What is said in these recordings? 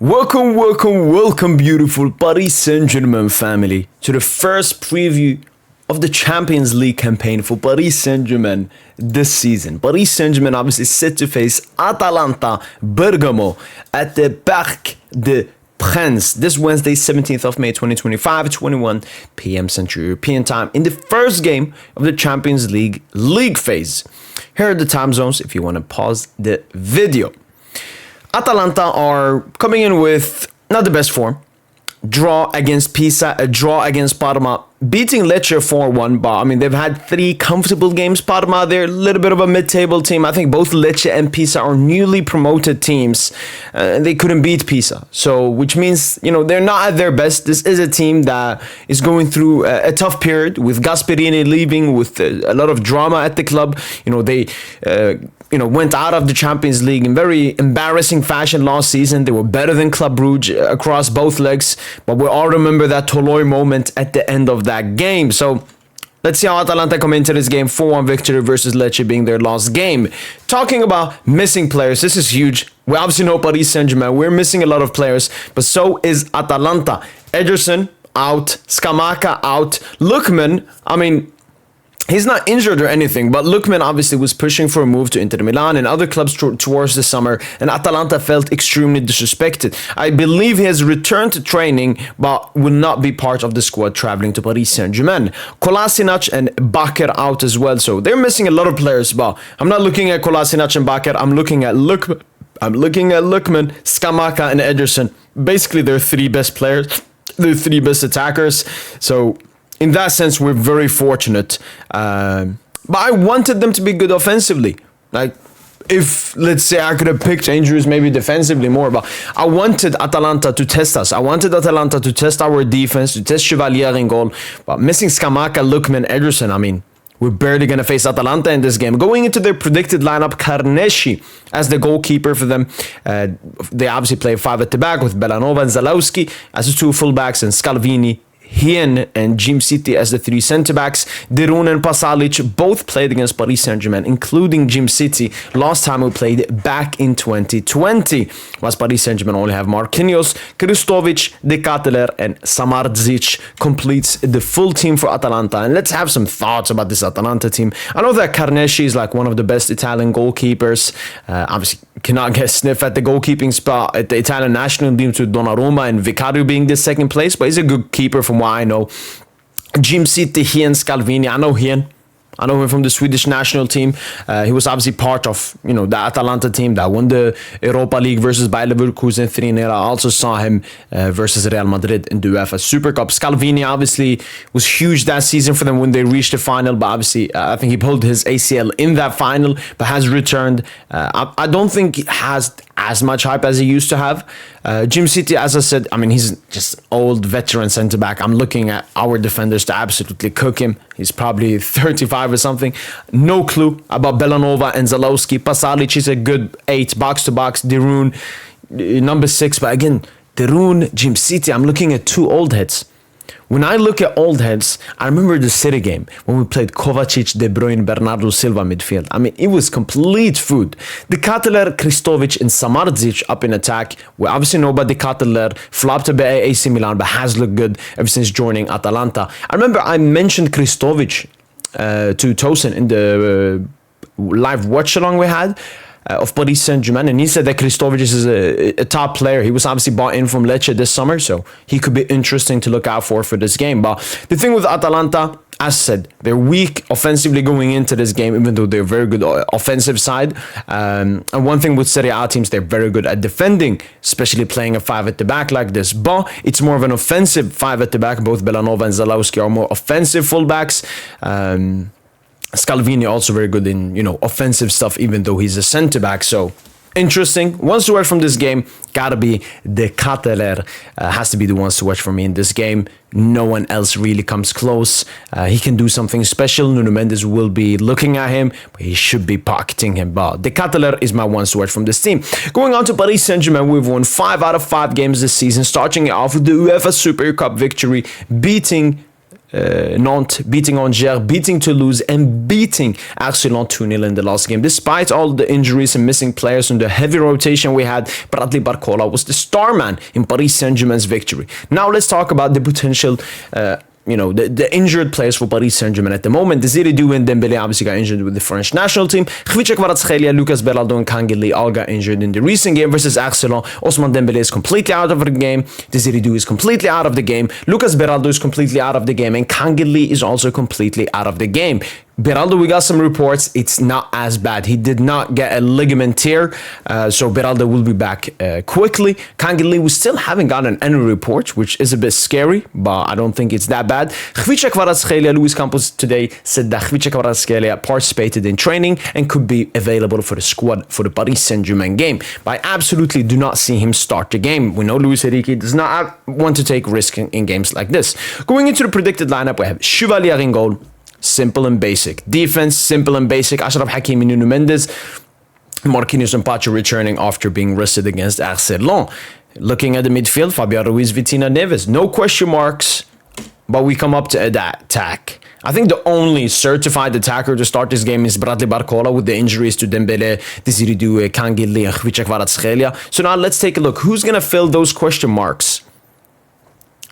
Welcome, beautiful Paris Saint Germain family, to the first preview of the Champions League campaign for Paris Saint Germain this season. Paris Saint Germain obviously set to face Atalanta Bergamo at the Parc des Princes this Wednesday, 17th of May 2025, 21 p.m. Central European Time, in the first game of the Champions League phase. Here are the time zones if you want to pause the video. Atalanta are coming in with not the best form. Draw against Pisa, a draw against Parma, beating Lecce 4-1. But I mean, they've had 3 comfortable games. Parma, they're a little bit of a mid-table team. I think both Lecce and Pisa are newly promoted teams. They couldn't beat Pisa. So, which means, they're not at their best. This is a team that is going through a tough period with Gasperini leaving, with a lot of drama at the club. They went out of the Champions League in very embarrassing fashion last season. They were better than Club Brugge across both legs, but we all remember that Toloi moment at the end of that game. So let's see how Atalanta come into this game. 4-1 victory versus Lecce being their last game. Talking about missing players, this is huge. We obviously know Paris Saint Germain. We're missing a lot of players, but so is Atalanta. Ederson out, Scamacca out, Lookman, he's not injured or anything, but Lookman obviously was pushing for a move to Inter Milan and other clubs towards the summer, and Atalanta felt extremely disrespected. I believe he has returned to training, but will not be part of the squad traveling to Paris Saint Germain. Kolasinac and Bakker out as well, so they're missing a lot of players. But I'm not looking at Kolasinac and Bakker. I'm looking at Lookman, Scamacca, and Ederson. Basically, they're 3 best players. They're 3 best attackers. So in that sense, we're very fortunate. But I wanted them to be good offensively. Like, if, let's say, I could have picked injuries maybe defensively more, but I wanted Atalanta to test us. I wanted Atalanta to test our defense, to test Chevalier in goal. But missing Scamacca, Lookman, Ederson, we're barely going to face Atalanta in this game. Going into their predicted lineup, Carnesci as the goalkeeper for them. They obviously play 5 at the back with Belanova and Zalewski as the 2 fullbacks, and Scalvini, Hien and Jim City as the 3 centre-backs. Derun and Pasalic both played against Paris Saint Germain, including Jim City. Last time we played back in 2020. Whilst Paris Saint Germain only have Marquinhos, Kristovic, De Ketelaere and Samardzic completes the full team for Atalanta. And let's have some thoughts about this Atalanta team. I know that Carnesci is like one of the best Italian goalkeepers. Obviously cannot get sniff at the goalkeeping spot at the Italian national team, to Donnarumma and Vicario being the 2nd place, but he's a good keeper from what I know. Jim City, Hien, Scalvini. I know Hien. I know him from the Swedish national team. He was obviously part of, the Atalanta team that won the Europa League versus Bayer Leverkusen 3-0. I also saw him versus Real Madrid in the UEFA Super Cup. Scalvini obviously was huge that season for them when they reached the final, but obviously I think he pulled his ACL in that final, but has returned. I don't think he has as much hype as he used to have. Jim City, as I said, he's just old veteran centre-back. I'm looking at our defenders to absolutely cook him. He's probably 35 or something. No clue about Belanova and Zalewski. Pasalic is a good 8, box-to-box. Derun, number 6. But again, Derun, Jim City, I'm looking at 2 old heads. When I look at old heads, I remember the City game when we played Kovacic, De Bruyne, Bernardo Silva midfield. It was complete food. De Ketelaere, Kristovic and Samardzic up in attack. We obviously know about De Ketelaere, flopped a bit at AC Milan, but has looked good ever since joining Atalanta. I remember I mentioned Kristovic to Tosin in the live watch-along we had of Paris Saint Germain, and he said that Kristovic is a top player. He was obviously bought in from Lecce this summer, so he could be interesting to look out for this game. But the thing with Atalanta, as I said, they're weak offensively going into this game, even though they're very good offensive side. And one thing with Serie A teams, they're very good at defending, especially playing a 5 at the back like this. But it's more of an offensive 5 at the back. Both Belanova and Zalewski are more offensive fullbacks. Scalvini also very good in, offensive stuff, even though he's a centre-back. So, interesting. Ones to watch from this game, gotta be De Ketelaere. Has to be the ones to watch for me in this game. No one else really comes close. He can do something special. Nuno Mendes will be looking at him, but he should be pocketing him. But De Ketelaere is my ones to watch from this team. Going on to Paris Saint Germain, we've won 5 out of 5 games this season, starting it off with the UEFA Super Cup victory, beating Nantes, beating Angers, beating Toulouse, and beating Arsenal 2-0 in the last game. Despite all the injuries and missing players and the heavy rotation we had, Bradley Barcola was the star man in Paris Saint Germain's victory. Now let's talk about the potential the injured players for Paris Saint Germain at the moment. Desiree Doué and Dembélé obviously got injured with the French national team. Khvicha Kvaratskhelia, Lucas Beraldo, and Kangeli all got injured in the recent game versus Arsenal. Ousmane Dembélé is completely out of the game. Desiree Doué is completely out of the game. Lucas Beraldo is completely out of the game. And Kangeli is also completely out of the game. Beraldo, we got some reports. It's not as bad. He did not get a ligament tear, so Beraldo will be back quickly. Kangeli, we still haven't gotten any reports, which is a bit scary, but I don't think it's that bad. Khvicha Kvaratskhelia, Luis Campos today said that Khvicha Kvaratskhelia participated in training and could be available for the squad for the Paris Saint Germain game. But I absolutely do not see him start the game. We know Luis Enrique does not want to take risk in games like this. Going into the predicted lineup, we have Chevalier in goal. Simple and basic. Defense, simple and basic. Achraf Hakimi, Nuno Mendes, Marquinhos and Pacho returning after being rested against Arsenal. Looking at the midfield, Fabian Ruiz, Vitinha, Neves. No question marks, but we come up to that attack. I think the only certified attacker to start this game is Bradley Barcola with the injuries to Dembélé, Desiree Doué, Kangeli, and Khvicha Kvaratskhelia. So now let's take a look. Who's going to fill those question marks?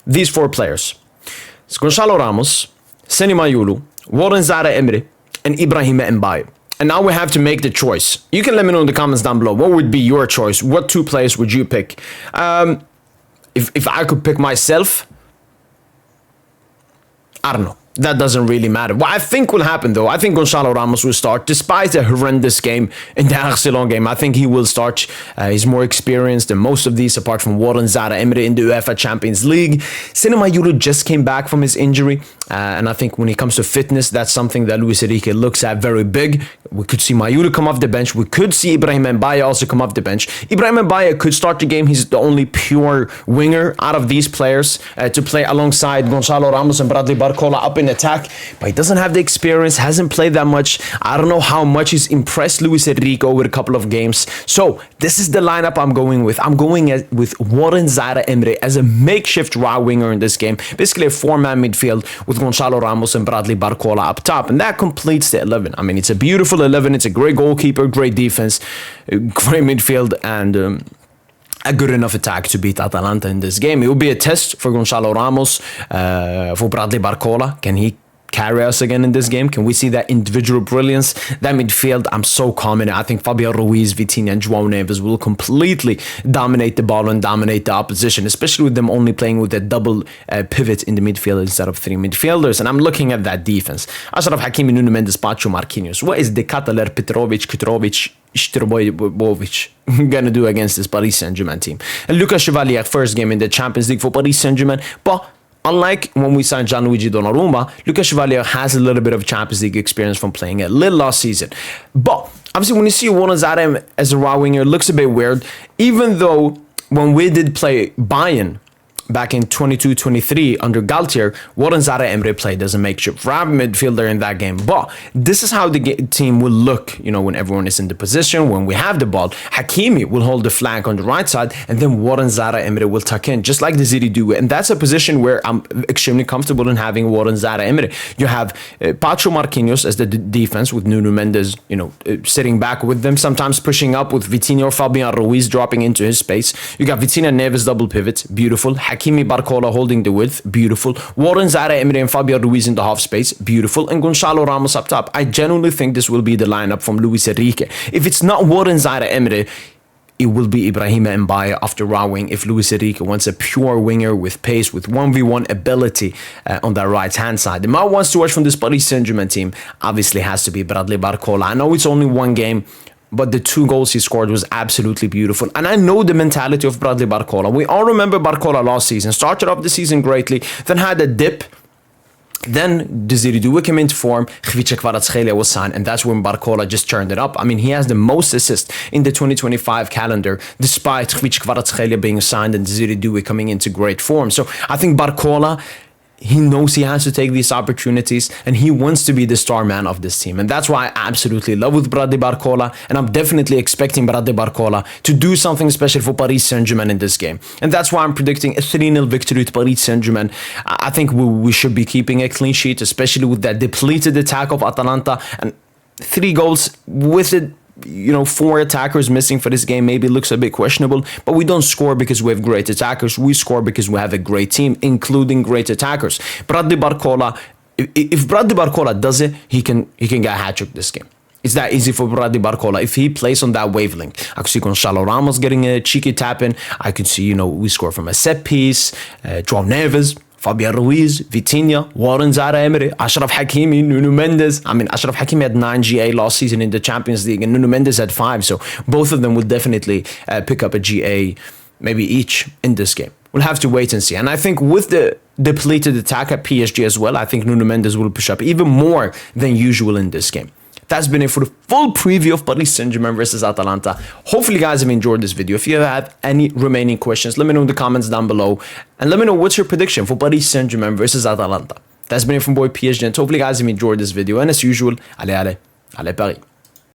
These four players. It's Gonçalo Ramos, Seny Mayulu, Warren Zaïre-Emery, and Ibrahim Mbaye. And now we have to make the choice. You can let me know in the comments down below. What would be your choice? What two players would you pick? If I could pick myself, I don't know. That doesn't really matter. What I think will happen, though, I think Gonçalo Ramos will start. Despite a horrendous game in the Arsenal game, I think he will start. He's more experienced than most of these, apart from Warren Zaïre-Emery in the UEFA Champions League. Seny Mayulu just came back from his injury. And I think when it comes to fitness, that's something that Luis Enrique looks at very big. We could see Mayulu come off the bench. We could see Ibrahim Mbaye also come off the bench. Ibrahim Mbaye could start the game. He's the only pure winger out of these players to play alongside Gonçalo Ramos and Bradley Barcola up in attack. But he doesn't have the experience, hasn't played that much. I don't know how much he's impressed Luis Enrique with a couple of games. So this is the lineup I'm going with. I'm going with Warren Zaïre-Emery as a makeshift right winger in this game. Basically a four-man midfield with Gonçalo Ramos and Bradley Barcola up top. And that completes the 11. I mean, it's a beautiful 11. It's a great goalkeeper, great defense, great midfield, and a good enough attack to beat Atalanta in this game. It will be a test for Gonçalo Ramos, for Bradley Barcola. Can he carry us again in this game? Can we see that individual brilliance? That midfield, I'm so confident. I think Fabian Ruiz, Vitinha, and João Neves will completely dominate the ball and dominate the opposition, especially with them only playing with a double pivot in the midfield instead of three midfielders. And I'm looking at that defense. Achraf Hakimi, Nuno Mendes, Pacho, Marquinhos. What is the Kataler, Petrovic, Kutrovic, Shtrbovic gonna do against this Paris Saint Germain team? And Lucas Chevalier, first game in the Champions League for Paris Saint Germain, but unlike when we signed Gianluigi Donnarumma, Lucas Chevalier has a little bit of Champions League experience from playing at Lille last season. But obviously, when you see Warren Zaïre as a right winger, it looks a bit weird. Even though when we did play Bayern back in 22-23 under Galtier, Warren Zaïre-Emery played as a makeshift right midfielder in that game. But this is how the team will look, when everyone is in the position, when we have the ball. Hakimi will hold the flank on the right side, and then Warren Zaïre-Emery will tuck in, just like Desiree Doué. And that's a position where I'm extremely comfortable in having Warren Zaïre-Emery. You have Pacho Marquinhos as the defense with Nuno Mendes, sitting back with them, sometimes pushing up with Vitinha or Fabian Ruiz dropping into his space. You got Vitinha Neves double pivots, beautiful. Hakimi Barcola holding the width, beautiful. Warren Zaïre-Emery and Fabian Ruiz in the half space, beautiful. And Gonçalo Ramos up top. I genuinely think this will be the lineup from Luis Enrique. If it's not Warren Zaïre-Emery, it will be Ibrahim Mbaye after right wing if Luis Enrique wants a pure winger with pace, with 1v1 ability on that right-hand side. The man wants to watch from this Paris Saint Germain team obviously has to be Bradley Barcola. I know it's only one game, but the 2 goals he scored was absolutely beautiful. And I know the mentality of Bradley Barcola. We all remember Barcola last season. Started off the season greatly, then had a dip. Then Desiree Doué came into form, Khvicha Kvaratskhelia was signed, and that's when Barcola just turned it up. I mean, he has the most assists in the 2025 calendar, despite Khvicha Kvaratskhelia being signed and Desiree Doué coming into great form. So I think Barcola he knows he has to take these opportunities, and he wants to be the star man of this team. And that's why I absolutely love with Bradley Barcola, and I'm definitely expecting Bradley Barcola to do something special for Paris Saint Germain in this game. And that's why I'm predicting a 3-0 victory to Paris Saint Germain. I think we should be keeping a clean sheet, especially with that depleted attack of Atalanta, and 3 goals with it. 4 attackers missing for this game maybe looks a bit questionable, but we don't score because we have great attackers. We score because we have a great team, including great attackers. Bradley Barcola, if Bradley Barcola does it, he can get a hat-trick this game. It's that easy for Bradley Barcola. If he plays on that wavelength, I could see Gonzalo Ramos getting a cheeky tap in. I could see, we score from a set piece. João Neves, Fabian Ruiz, Vitinha, Warren Zaire-Emery, Achraf Hakimi, Nuno Mendes. I mean, Achraf Hakimi had 9 GA last season in the Champions League, and Nuno Mendes had 5. So both of them would definitely pick up a GA, maybe each, in this game. We'll have to wait and see. And I think with the depleted attack at PSG as well, I think Nuno Mendes will push up even more than usual in this game. That's been it for the full preview of Paris Saint Germain versus Atalanta. Hopefully you guys have enjoyed this video. If you have any remaining questions, let me know in the comments down below. And let me know what's your prediction for Paris Saint Germain versus Atalanta. That's been it from boy PSG. And hopefully you guys have enjoyed this video. And as usual, allez Paris.